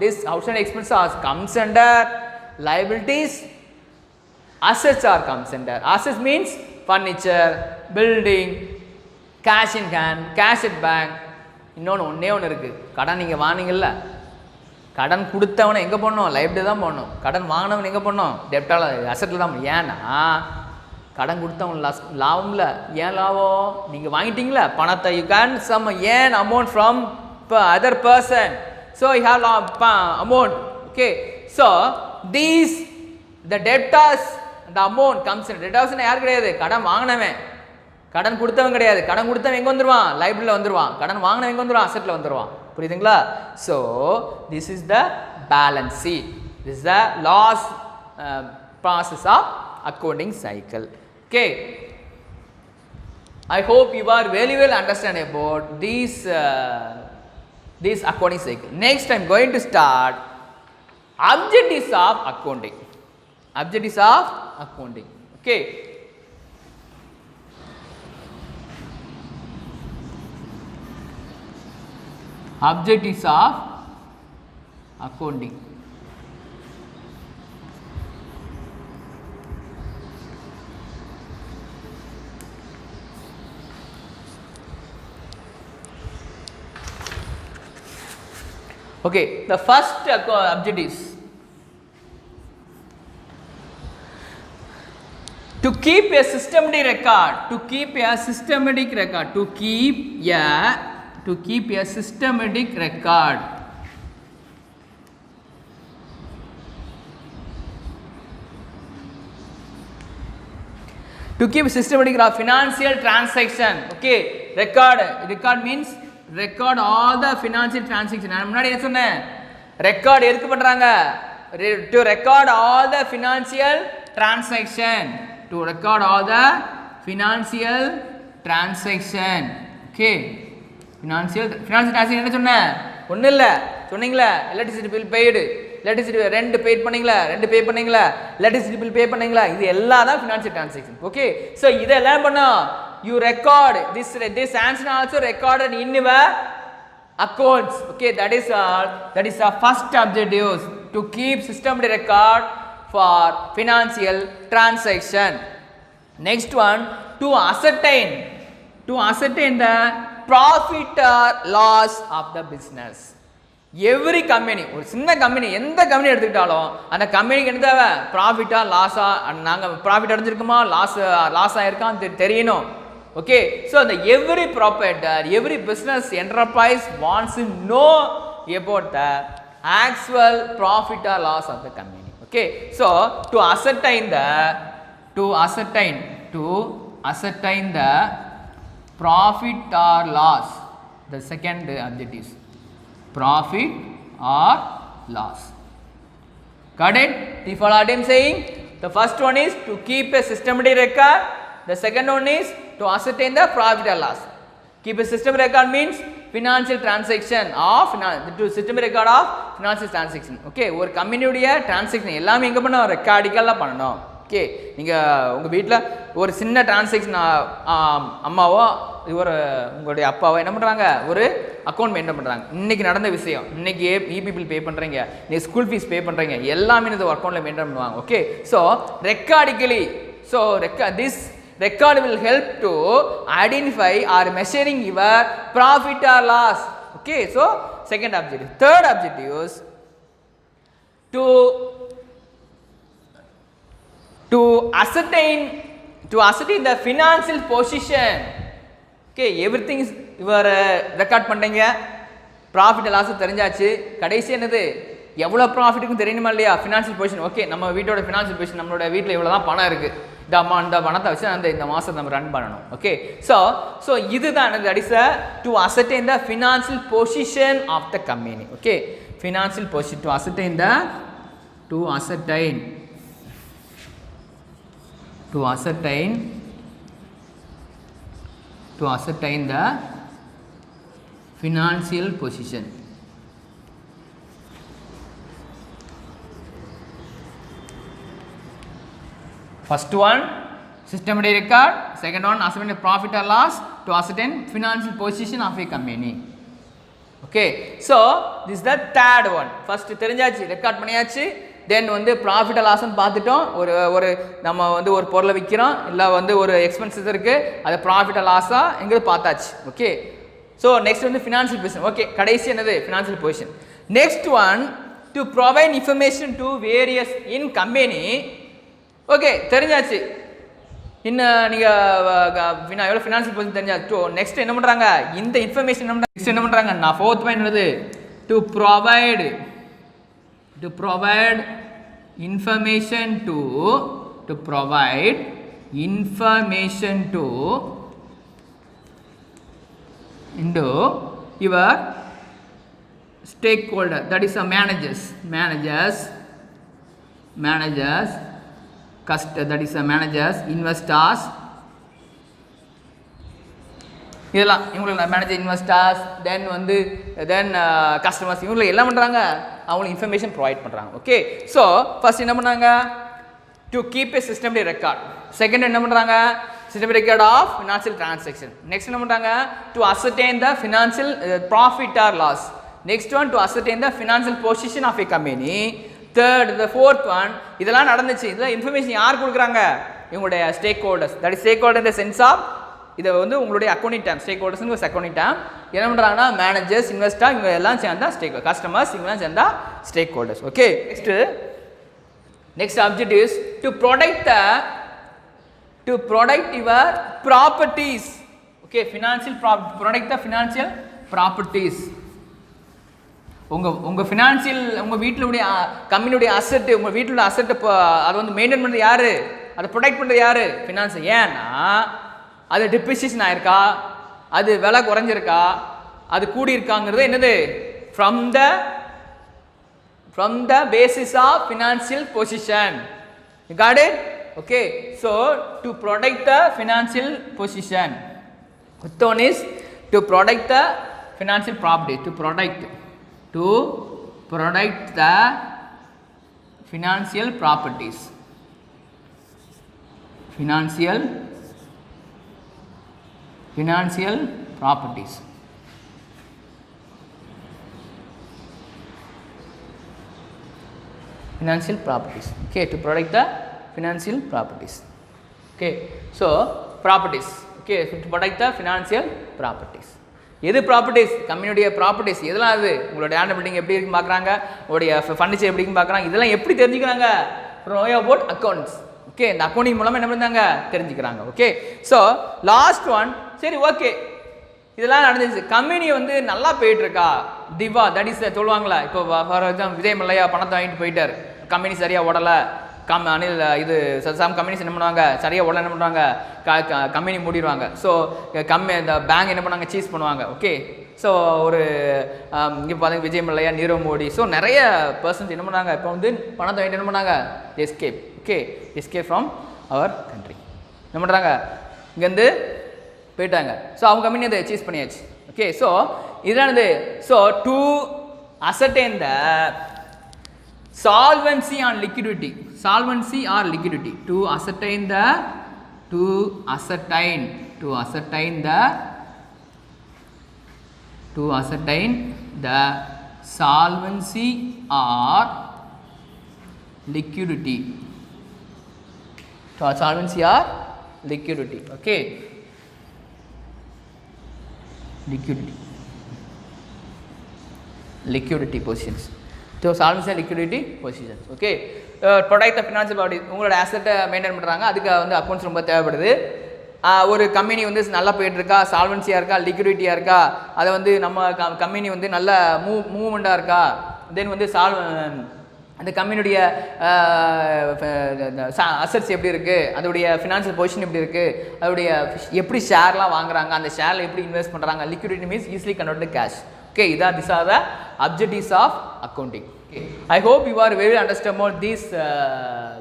This outstanding expense comes under liabilities, assets are comes under. Assets means furniture, building, cash in hand, cash at bank. ஒன்னே ஒன்று இருக்குது, கடன். நீங்கள் வாங்கினீங்கல்ல, கடன் கொடுத்தவனை எங்கே போடணும்? லைபிலிட்டி தான் போடணும். கடன் வாங்கினவன் எங்கே போடணும்? டெப்டால், அசெட்டில் தான். ஏன்னா கடன் கொடுத்தவன் லாபம்ல. ஏன் லாபம்? நீங்கள் வாங்கிட்டீங்களா பணத்தை, யூ கேன் சம் ஏன் amount from other person, so you have amount. Okay, so the debtors the amount comes in. Debtors யார் கிடையாது, கடன் வாங்கினவன். கடன் கொடுத்தவன் கிடையாது. கடன் கொடுத்தவன் எங்க வந்துருவான், லைபிலிட்டில வந்துருவான். கடன் வாங்கினவன் எங்க வந்துருவான், அசெட்ல வந்துருவான். புரியுதுங்களா? So this is the balance sheet. This is the last process of accounting cycle. Okay, I hope you are very well understand about this accounting cycle. Next I am going to start objectives of accounting. Objectives of accounting. Okay, objectives of accounting. Okay, the first objectives: to keep a systematic record. To keep a systematic record. To keep a systematic record. To keep a systematic of financial transaction. Okay, record means record all the financial transaction. நான் முன்னாடி என்ன சொன்னேன், record எதுக்கு பண்றாங்க, to record all the financial transaction. To record all the financial transaction. Okay, financial transaction என்ன சொன்னேன், ஒன்றும் இல்லை சொன்னீங்களா, electricity bill paid, electricity rent pay பண்ணீங்களா, எலக்ட்ரிசிட்டி பில் பே பண்ணீங்களா, இது எல்லாம் தான் ஃபினான்ஷியல் டிரான்சாக்ஷன். ஓகே, ஸோ இதெல்லாம் பண்ணோம், you record this transaction also recorded in your accounts. Okay, that is the first objective, to keep systematic record for financial transaction. Next one, to ascertain the profit or loss of the business. Every company, ஒரு சின்ன company, எந்த company எடுத்துக்கிட்டாலும் அந்த கம்பெனிக்கு என்ன தேவை, ப்ராஃபிட்டா லாஸா, நாங்கள் profit அடைஞ்சிருக்குமா, loss ஆயிருக்கான்னு தெரியணும். ஓகே, ஸோ அந்த every proprietor, every business enterprise wants to know about the actual profit or loss of the company. Okay, so to ascertain the profit or loss, the second objective, profit or loss. Got it? The follow what I am saying. The first one is to keep a systematic record. The second one is to ascertain the profit or loss. Keep a systematic record means financial transaction of systematic record of financial transaction. Okay, ஒரு கம்பெனியுடைய transaction எல்லாமே எங்கே பண்ணணும், ரெக்கார்டிக்கலாக பண்ணணும். Okay, நீங்கள் உங்கள் வீட்டில் ஒரு சின்ன டிரான்சாக்ஷன் அம்மாவோ ஒரு உங்களுடைய அப்பாவோ என்ன பண்ணுறாங்க, ஒரு அக்கௌண்ட் மெயின்டைன் பண்ணுறாங்க. இன்றைக்கி நடந்த விஷயம், இன்றைக்கி இபி பில் பே பண்ணுறீங்க, நீங்கள் ஸ்கூல் ஃபீஸ் பே பண்ணுறீங்க, எல்லாமே இந்த அக்கௌண்ட்டில் மெயின்டைன் பண்ணுவாங்க. ஓகே, ஸோ ரெக்கார்டிக்கலி, so this record will help to identify or measuring your profit or loss. Okay, so second objective. Third objective is to ascertain the financial position. Okay, everything is your record பண்றீங்க, profit loss தெரிஞ்சாச்சு, கடைசி என்னது, எவ்வளோ ப்ராஃபிட்டுக்கும் தெரியணுமா இல்லையா, financial position. Okay, நம்ம வீட்டோட financial position, நம்மளோட வீட்டில் இவ்வளோ தான் பணம் இருக்குது, இந்த பணத்தை வச்சு இந்த மாதம் நம்ம ரன் பண்ணணும். ஓகே, ஸோ இதுதான் that is to ascertain the financial position of the company. Okay, financial position, to ascertain the financial position. First one, systematic record. Second one, ascertain profit or loss, to ascertain financial position of a company. Okay, so this is the third one. First தெரிஞ்சாச்சு, record பண்ணியாச்சு. Then profit லாஸ்ன்னு பார்த்துட்டோம். ஒரு நம்ம ஒரு பொருளை விற்கிறோம், இல்லை ஒரு எக்ஸ்பென்சஸ் இருக்குது, அது ப்ராஃபிட் லாஸா எங்கிறது பார்த்தாச்சு. Okay, so next financial position. Okay, கடைசி என்னது, financial position. Next one, to provide information to various in company. ஓகே, தெரிஞ்சாச்சு, இன்னும் நீங்கள் எவ்வளோ ஃபினான்ஷியல் பொசிஷன் தெரிஞ்சாச்சு. நெக்ஸ்ட் என்ன பண்ணுறாங்க, இந்த இன்ஃபர்மேஷன் என்ன பண்ணுறாங்க, நான் ஃபோர்த் பாயிண்ட் என்னது, to provide information to to provide information to into your stakeholder, that is a managers, that is a managers, investors, இதெல்லாம் இவங்களுக்கு மேனேஜர், இன்வெஸ்டர்ஸ், தென் கஸ்டமர்ஸ், இவங்களுக்கு எல்லாம் பண்ணுறாங்க, அவங்களுக்கு இன்ஃபர்மேஷன் ப்ரொவைட் பண்ணுறாங்க. ஓகே, ஸோ ஃபர்ஸ்ட் என்ன பண்ணாங்க, to keep a systematic record. Second என்ன பண்ணுறாங்க, systematic record of financial transaction. Next என்ன பண்ணுறாங்க, to ascertain the financial profit or loss. Next one, to ascertain the financial position of a company. Third, the fourth one, இதெல்லாம் நடந்துச்சு, இதெல்லாம் information யார் கொடுக்குறாங்க, இவங்களுடைய stakeholders. That is stakeholder in the sense of, இதை வந்து உங்களுடைய accounting dam, stack ஹோல்டர்ஸ்னு ஒரு அக்கௌண்டிங் டேம். என்ன பண்ணுறாங்கன்னா மேனேஜர்ஸ், இன்வெஸ்டர், இவங்க எல்லாம் சேர்ந்தா ஸ்டேக், கஸ்டமர்ஸ் இவங்கெல்லாம் சேர்ந்தா stack holders. Okay, next objective is to protect your properties. Okay, financial protect the financial properties. உங்கள் ஃபினான்ஷியல், உங்கள் வீட்டிலுடைய கம்பெனியுடைய அசெட்டு, உங்கள் வீட்டில் அசெட்டை அதை வந்து மெயின்டைன் பண்ணுறது யார், அதை ப்ரொடெக்ட் பண்ணுறது யார், ஃபினான்ஸ். ஏன்னா அது டிப்ரிசியேஷன் ஆயிருக்கா, அது விலை குறைஞ்சிருக்கா, அது கூடியிருக்காங்கிறது என்னது, from the basis of financial position. You got it? Okay, so to protect the financial position. Fifth one is to protect the financial property, to protect the financial properties, financial properties. Financial properties. Okay, to protect the financial properties. Okay, so properties. Okay, to protect the financial properties. எது properties, கம்பெனியுடைய properties எதெல்லாம், அது உங்களோட land building எப்படி இருக்குன்னு பார்க்குறாங்க, உங்களுடைய furniture எப்படி இருக்குன்னு பார்க்குறாங்க, இதெல்லாம் எப்படி தெரிஞ்சுக்கிறாங்க, நோ அபவுட் அக்கௌண்ட்ஸ். ஓகே, இந்த அக்கௌண்டிங் மூலமாக என்ன பண்ணுறாங்க, தெரிஞ்சுக்கிறாங்க. ஓகே, ஸோ லாஸ்ட் ஒன், சரி ஓகே இதெல்லாம் நடந்துச்சு, கம்பெனி வந்து நல்லா போயிட்டுருக்கா, திவா, தட் இஸ் சொல்லுவாங்களா, இப்போ ஃபார் எக்ஸாம்பிள் விஜய் மல்லையா பணத்தை வாங்கிட்டு போயிட்டார், கம்பெனி சரியாக ஓடலை, அனில் இது சம் கம்பெனிஸ் என்ன பண்ணுவாங்க, சரியாக உடனே என்ன பண்ணுவாங்க, கம்பெனி மூடிடுவாங்க. ஸோ இந்த பேங்க் என்ன பண்ணுவாங்க, சீஸ் பண்ணுவாங்க. ஓகே, ஸோ ஒரு இங்கே பார்த்தீங்க விஜய் மல்லையா, நீரவ் மோடி, ஸோ நிறைய பர்சன்ஸ் என்ன பண்ணாங்க, இப்போ வந்து பணத்தை வாங்கிட்டு என்ன பண்ணாங்க, escape. Okay, escape from our country. என்ன பண்ணுறாங்க, இங்கேருந்து போயிட்டாங்க. ஸோ அவங்க கம்பெனி அதை சீஸ் பண்ணியாச்சு. ஓகே, ஸோ இதானது. So to ascertain the solvency and liquidity, solvency or liquidity, to ascertain the solvency or liquidity, to solvency or liquidity. Okay, liquidity positions, so solvency and liquidity positions. Okay, protect the financial body, உங்களோட ஆசெட்டை maintain பண்ணுறாங்க, அதுக்கு வந்து accounts ரொம்ப தேவைப்படுது. ஒரு company வந்து நல்லா போயிட்டுருக்கா, சால்வன்சியாக இருக்கா, லிக்விடிட்டியாக இருக்கா, அதை வந்து நம்ம கம்பெனி வந்து நல்ல மூவ்மெண்ட்டாக இருக்கா, தென் வந்து அந்த கம்பெனியுடைய அசட்ஸ் எப்படி இருக்குது, அதோடைய ஃபினான்ஷியல் பொசிஷன் எப்படி இருக்குது, அதோடைய எப்படி ஷேர்லாம் வாங்குறாங்க, அந்த ஷேரில் எப்படி இன்வெஸ்ட் பண்ணுறாங்க. Liquidity means easily convert cash. Okay, these are the objectives of accounting. Okay, I hope you are very understand about this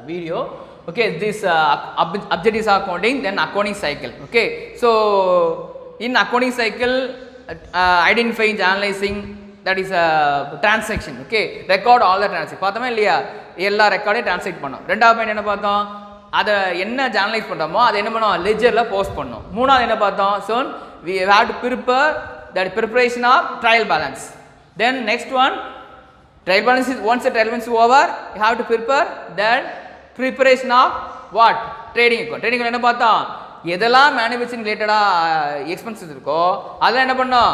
video. Okay, this objectives of accounting, then accounting cycle. Okay, so in accounting cycle, identifying, analyzing, that is transaction. Okay, record all the transaction. பார்த்தோமா இல்லையா, எல்லா ரெக்கார்டையும் transact பண்ணோம். ரெண்டாவது point என்ன பார்த்தோம், அதை என்ன ஜேர்னலைஸ் பண்ணுறோமோ அதை என்ன பண்ணோம், லெஜரில் போஸ்ட் பண்ணோம். மூணாவது என்ன பார்த்தோம், so we have to prepare that preparation of trial balance. Then next one, trial balance is, once the trial balance is over, you have to prepare that preparation of what, trading account. Trading account என்ன பார்த்தோம், எதெல்லாம் manufacturing ரிலேட்டடாக expenses இருக்கோ அதெல்லாம் என்ன பண்ணோம்,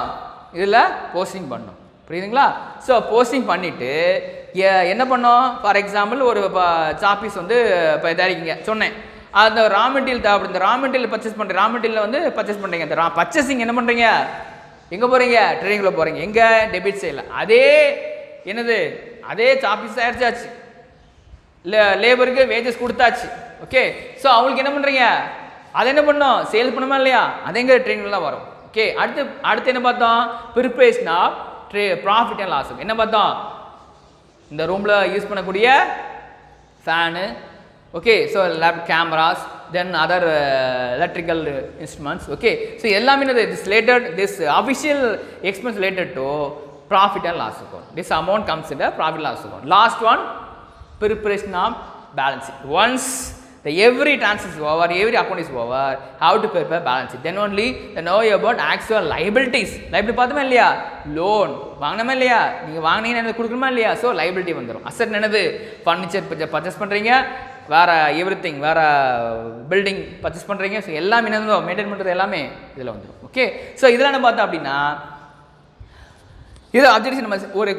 இதில் posting பண்ணோம். புரியுதுங்களா? ஸோ போஸ்டிங் பண்ணிவிட்டு என்ன பண்ணோம், ஃபார் எக்ஸாம்பிள் ஒரு சாப்பீஸ் வந்து இப்போ தயாரிக்கிங்க சொன்னேன், அந்த ரா மெட்டீரியல் தேவைப்படுது, இந்த ரா மெட்டீரியல் பர்ச்சேஸ் பண்ணுறேன், ரா மெட்டீரியல் வந்து பர்ச்சேஸ் பண்ணுறீங்க, இந்த பர்ச்சேசிங் என்ன பண்ணுறீங்க, எங்கே போகிறீங்க, ட்ரெயினில் போகிறீங்க, எங்கே, டெபிட் சைடில். அதே என்னது, அதே சாப்பீஸ் தயாரிச்சாச்சு. லேபருக்கு வேஜஸ் கொடுத்தாச்சு. ஓகே, ஸோ அவங்களுக்கு என்ன பண்ணுறீங்க, அதை என்ன பண்ணோம், சேல் பண்ணுமா இல்லையா, அது எங்கே ட்ரெயினில் வரும். ஓகே, அடுத்து என்ன பார்த்தோம், preparation of profit and loss. என்ன பார்த்தோம், இந்த ரூமில் யூஸ் பண்ணக்கூடிய fan, okay, so lab cameras, then other electrical instruments. Okay, so எல்லாமே this official expense related to profit and loss account. This amount comes in the profit and loss account. Last one, preparation of balance sheet. Once every transaction is over, every account is over, how to prepare balance sheet, then only they know about actual liabilities. Liability பார்த்தோமா இல்லையா, loan வாங்கினோமா இல்லையா, நீங்கள் வாங்கினீங்கன்னா எனக்கு கொடுக்கணுமா இல்லையா, so liability வந்துடும். Asset என்னது, ஃபர்னிச்சர் பர்ச்சேஸ் பண்ணுறீங்க, வேறு எவ்ரிதிங், வேறு பில்டிங் பர்ச்சேஸ் பண்ணுறீங்க, ஸோ எல்லாமே என்னதோ மெயின்டைன் பண்ணுறது எல்லாமே இதில் வந்துடும். ஓகே, ஸோ இதெல்லாம் என்ன பார்த்தோம் அப்படின்னா, இது அப்ஜெக்டிவ் நம்ம ஒரு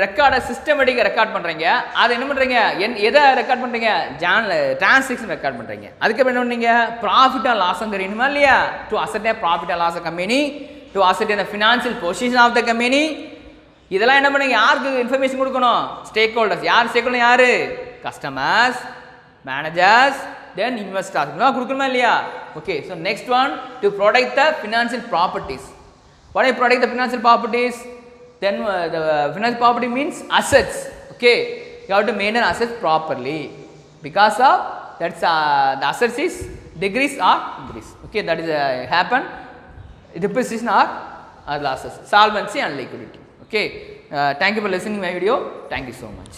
ரெக்கார்டை சிஸ்டமேட்டிக்காக ரெக்கார்ட் பண்ணுறீங்க, அதை என்ன பண்ணுறீங்க, எதை ரெக்கார்ட் பண்ணுறீங்க, டிரான்சாக்ஷன் ரெக்கார்ட் பண்ணுறீங்க. அதுக்கப்புறம் என்ன பண்ணீங்க, ப்ராஃபிட் அண்ட் லாஸ் தெரியணுமா இல்லையா, to asset profit and loss company, to asset the financial position of the company. இதெல்லாம் என்ன பண்ணுங்க, யாருக்கு இன்ஃபர்மேஷன் கொடுக்கணும், ஸ்டேக் ஹோல்டர்ஸ். யார் ஸ்டேக் ஹோல்டர், யார், கஸ்டமர்ஸ், மேனேஜர்ஸ், தென் இன்வெஸ்டர்ஸ் கொடுக்கணுமா இல்லையா. Okay, so next one, to protect the financial properties. What is protect the financial properties? Then the financial property means assets. Okay, you have to maintain assets properly, because of that's the assets is decrease or increase. Okay, that is happen, depreciation or losses, solvency and liquidity. Okay, thank you for listening my video. Thank you so much.